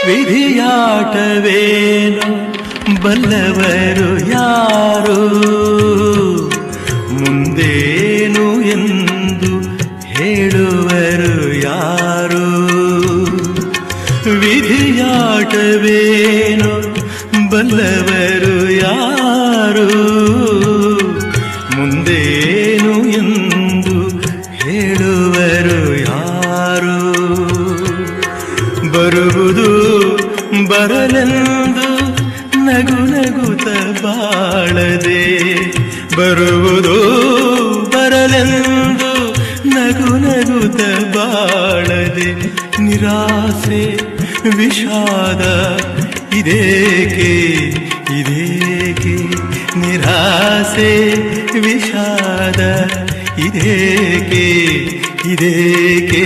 ವಿಧಿಯಾಟವೇನು ಬಲ್ಲವರು ಯಾರು, ಮುಂದೇನು ಎಂದು ಹೇಳುವರು ಯಾರು. ವಿಧಿಯಾಟವೇನು ಬಲ್ಲವರು ಯಾರು, ಮುಂದೇನು ಎಂದು ಹೇಳುವರು ಯಾರು. ಬರುವುದು ಬರಲೆಂದು ನಗು ನಗುತ್ತ ಬಾಳದೆ, ಬರುವುದು ಬರಲೆಂದು ನಗು ನಗುತ್ತ ಬಾಳದೆ, ನಿರಾಸೆ ವಿಷಾದ ಇದೇಕೆ ಇದೇಕೆ, ನಿರಾಸೆ ವಿಷಾದ ಇದೇಕೆ ಇದೇಕೆ.